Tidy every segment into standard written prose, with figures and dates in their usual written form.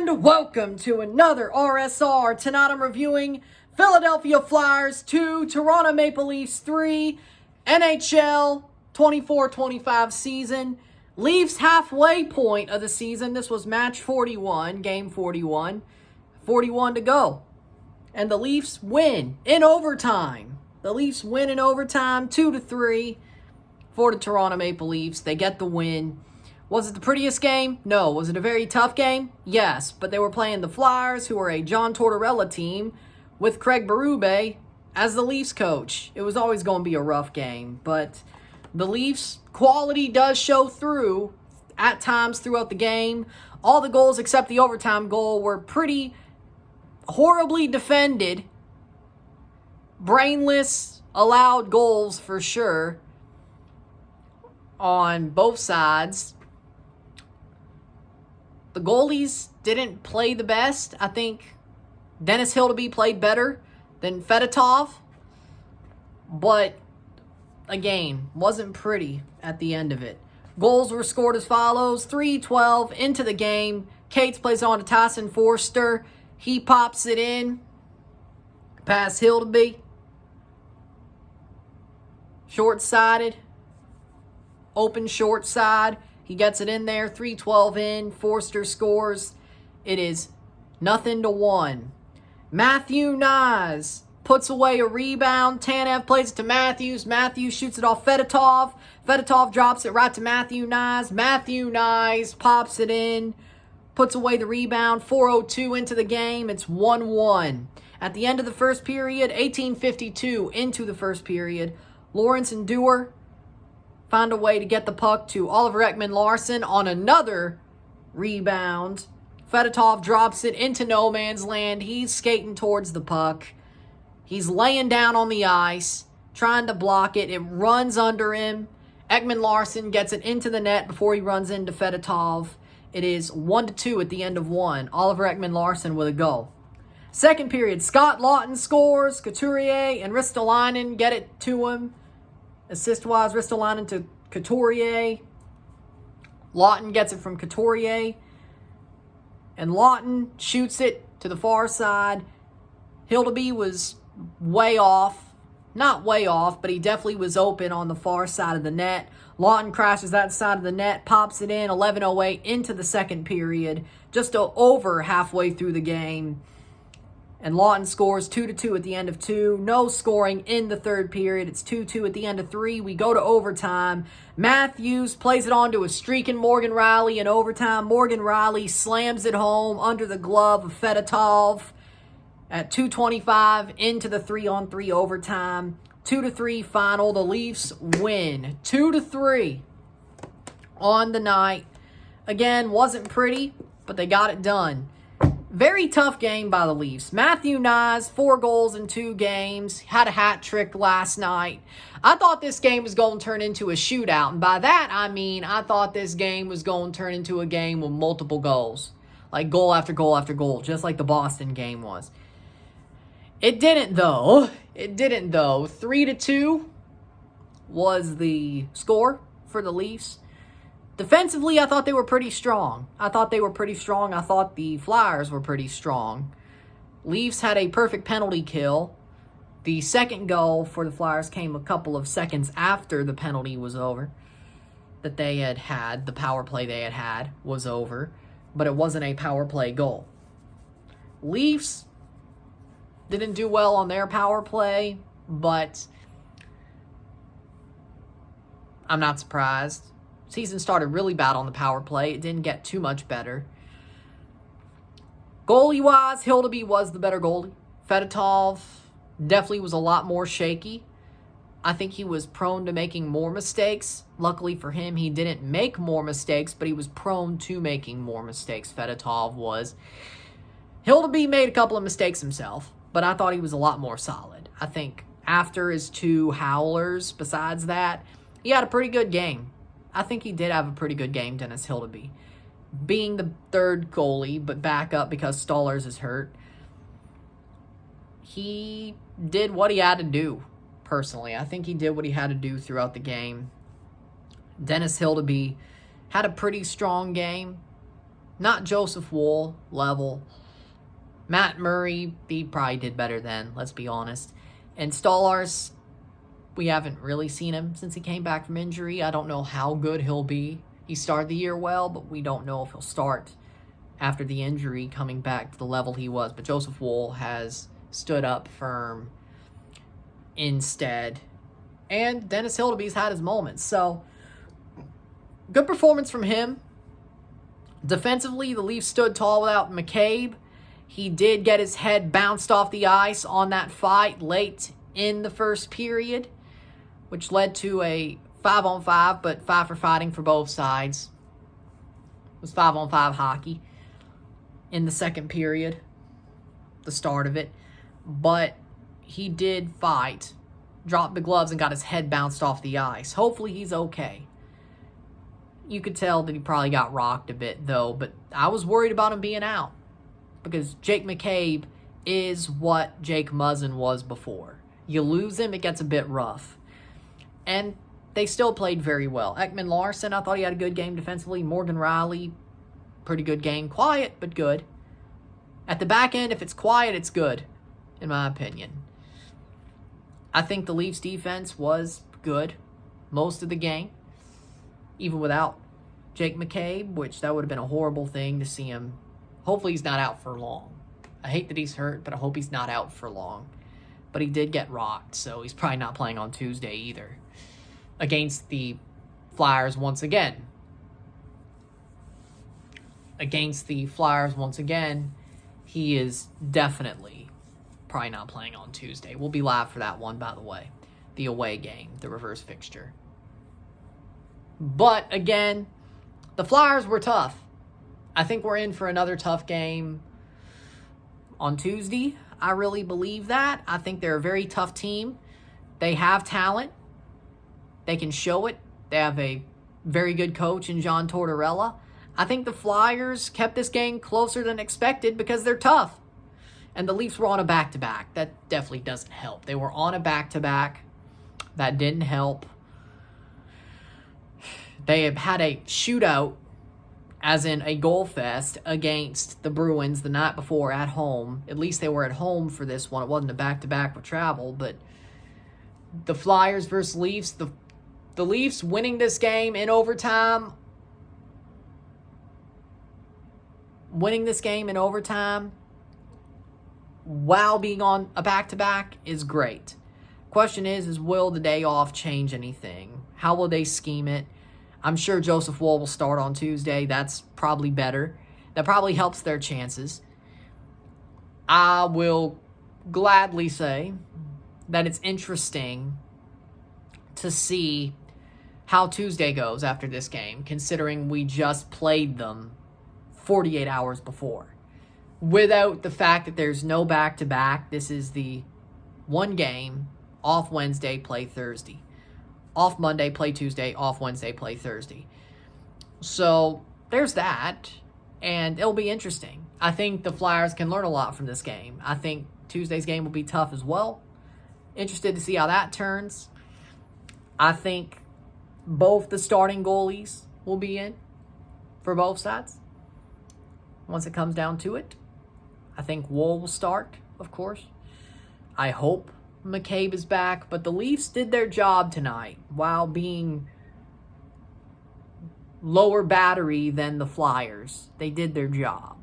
And welcome to another RSR. Tonight I'm reviewing Philadelphia Flyers 2, Toronto Maple Leafs 3, NHL 24-25 season. Leafs halfway point of the season. This was match 41, game 41. 41 to go. And the Leafs win in overtime. The Leafs win in overtime 2-3 for the Toronto Maple Leafs. They get the win. Was it the prettiest game? No. Was it a very tough game? Yes. But they were playing the Flyers, who are a John Tortorella team, with Craig Berube as the Leafs coach. It was always going to be a rough game. But the Leafs' quality does show through at times throughout the game. All the goals except the overtime goal were pretty horribly defended. Brainless allowed goals for sure on both sides. The goalies didn't play the best. I think Dennis Hildeby played better than Fedotov. But, again, wasn't pretty at the end of it. Goals were scored as follows. 3-12 into the game. Cates plays on to Tyson Forster. He pops it in. Past Hildeby. Short-sided. Open short side. He gets it in there, 3-12 in. Forster scores. It is 0-1. Matthew Knies puts away a rebound. Tanev plays it to Matthews. Matthews shoots it off Fedotov. Fedotov drops it right to Matthew Knies. Matthew Knies pops it in. Puts away the rebound. 4:02 into the game. It's 1-1. At the end of the first period, 18:52 into the first period, Lawrence and Dewar find a way to get the puck to Oliver Ekman-Larsson on another rebound. Fedotov drops it into no man's land. He's skating towards the puck. He's laying down on the ice, trying to block it. It runs under him. Ekman-Larsson gets it into the net before he runs into Fedotov. It is 1-2 at the end of one. Oliver Ekman-Larsson with a goal. Second period, Scott Laughton scores. Couturier and Ristolainen get it to him. Assist-wise, Ristolainen to Couturier. Laughton gets it from Couturier. And Laughton shoots it to the far side. Hildeby was way off. Not way off, but he definitely was open on the far side of the net. Laughton crashes that side of the net, pops it in, 11:08 into the second period. Just over halfway through the game. And Laughton scores 2-2 at the end of two. No scoring in the third period. It's 2-2 at the end of three. We go to overtime. Matthews plays it on to a streaking Morgan Rielly in overtime. Morgan Rielly slams it home under the glove of Fedotov at 2:25 into the 3-on-3 overtime. 2-3 final. The Leafs win 2-3 on the night. Again, wasn't pretty, but they got it done. Very tough game by the Leafs. Matthew Knies, 4 goals in 2 games. Had a hat trick last night. I thought this game was going to turn into a shootout. And by that, I mean I thought this game was going to turn into a game with multiple goals. Like goal after goal after goal, just like the Boston game was. It didn't, though. 3-2 was the score for the Leafs. Defensively, I thought they were pretty strong. I thought the Flyers were pretty strong. Leafs had a perfect penalty kill. The second goal for the Flyers came a couple of seconds after the penalty was over. That they had, the power play they had was over. But it wasn't a power play goal. Leafs didn't do well on their power play, but I'm not surprised. Season started really bad on the power play. It didn't get too much better. Goalie-wise, Hildeby was the better goalie. Fedotov definitely was a lot more shaky. I think he was prone to making more mistakes. Luckily for him, he didn't make more mistakes, but he was prone to making more mistakes. Fedotov was. Hildeby made a couple of mistakes himself, but I thought he was a lot more solid. I think after his 2 howlers, besides that, he had a pretty good game. I think he did have a pretty good game, Dennis Hildeby. Being the third goalie, but back up because Stolarz is hurt. He did what he had to do, personally. I think he did what he had to do throughout the game. Dennis Hildeby had a pretty strong game. Not Joseph Woll level. Matt Murray, he probably did better then, let's be honest. And Stolarz, we haven't really seen him since he came back from injury. I don't know how good he'll be. He started the year well, but we don't know if he'll start after the injury coming back to the level he was. But Joseph Woll has stood up firm instead. And Dennis Hildeby's had his moments. So, good performance from him. Defensively, the Leafs stood tall without McCabe. He did get his head bounced off the ice on that fight late in the first period, which led to a 5-on-5, but 5 for fighting for both sides. It was 5-on-5 hockey in the second period, the start of it. But he did fight, dropped the gloves, and got his head bounced off the ice. Hopefully he's okay. You could tell that he probably got rocked a bit, though, but I was worried about him being out because Jake McCabe is what Jake Muzzin was before. You lose him, it gets a bit rough. And they still played very well. Ekman Larsson, I thought he had a good game defensively. Morgan Rielly, pretty good game. Quiet, but good. At the back end, if it's quiet, it's good, in my opinion. I think the Leafs defense was good most of the game, even without Jake McCabe, which that would have been a horrible thing to see him. Hopefully he's not out for long. I hate that he's hurt, but I hope he's not out for long. But he did get rocked, so he's probably not playing on Tuesday either. Against the Flyers once again. Against the Flyers once again, he is definitely probably not playing on Tuesday. We'll be live for that one, by the way. The away game, the reverse fixture. But, again, the Flyers were tough. I think we're in for another tough game on Tuesday. I really believe that. I think they're a very tough team. They have talent. They can show it. They have a very good coach in John Tortorella. I think the Flyers kept this game closer than expected because they're tough. And the Leafs were on a back-to-back. That definitely doesn't help. They were on a back-to-back. That didn't help. They have had a shootout, as in a goal fest, against the Bruins the night before at home. At least they were at home for this one. It wasn't a back-to-back with travel, but the Flyers versus Leafs, the Leafs winning this game in overtime, while being on a back-to-back is great. Question is will the day off change anything? How will they scheme it? I'm sure Joseph Woll will start on Tuesday. That's probably better. That probably helps their chances. I will gladly say that it's interesting to see how Tuesday goes after this game, considering we just played them 48 hours before. Without the fact that there's no back-to-back, this is the one game, off Wednesday, play Thursday. Off Monday, play Tuesday. Off Wednesday, play Thursday. So there's that, and it'll be interesting. I think the Flyers can learn a lot from this game. I think Tuesday's game will be tough as well. Interested to see how that turns. I think both the starting goalies will be in for both sides once it comes down to it. I think Woll will start, of course. I hope McCabe is back, but the Leafs did their job tonight while being lower battery than the Flyers. They did their job.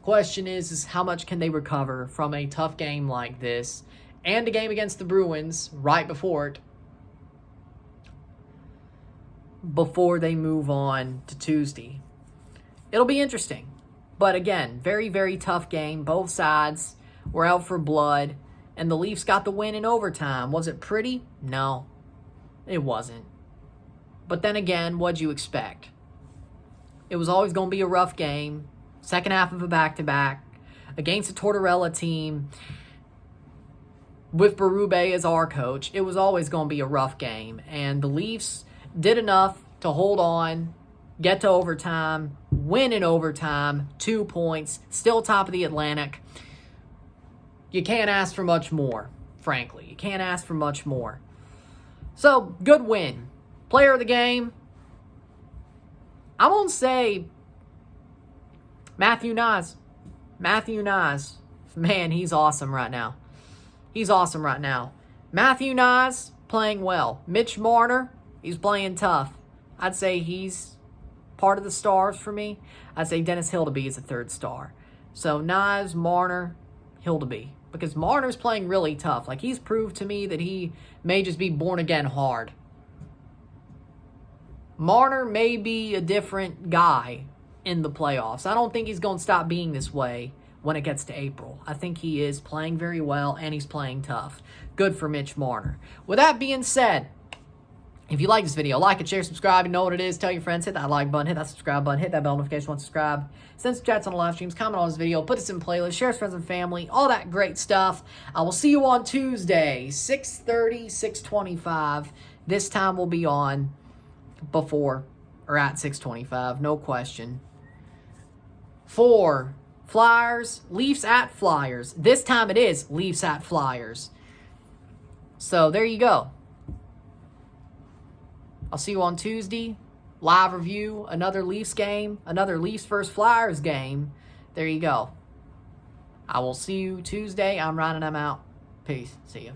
Question is how much can they recover from a tough game like this and a game against the Bruins right before it, before they move on to Tuesday. It'll be interesting. But again, very, very tough game. Both sides were out for blood. And the Leafs got the win in overtime. Was it pretty? No, it wasn't. But then again, what'd you expect? It was always going to be a rough game. Second half of a back-to-back against a Tortorella team with Berube as our coach. It was always going to be a rough game. And the Leafs did enough to hold on, get to overtime, win in overtime, 2 points, still top of the Atlantic. You can't ask for much more, frankly. You can't ask for much more. So, good win. Player of the game, I'm going to say Matthew Nyes. Matthew Nyes. Man, he's awesome right now. He's awesome right now. Matthew Nyes playing well. Mitch Marner, he's playing tough. I'd say he's part of the stars for me. I'd say Dennis Hildeby is a third star. So Nyes, Marner, Hildeby. Because Marner's playing really tough. Like, he's proved to me that he may just be born again hard. Marner may be a different guy in the playoffs. I don't think he's going to stop being this way when it gets to April. I think he is playing very well, and he's playing tough. Good for Mitch Marner. With that being said, if you like this video, like it, share, subscribe. You know what it is. Tell your friends. Hit that like button. Hit that subscribe button. Hit that bell notification once subscribed. Send some chats on the live streams. Comment on this video. Put this in playlist. Share with friends and family. All that great stuff. I will see you on Tuesday, 6:30, 6:25. This time will be on before or at 6:25. No question. For Flyers, Leafs at Flyers. This time it is Leafs at Flyers. So there you go. I'll see you on Tuesday. Live review, another Leafs game, another Leafs versus Flyers game. There you go. I will see you Tuesday. I'm Ryan and I'm out. Peace. See you.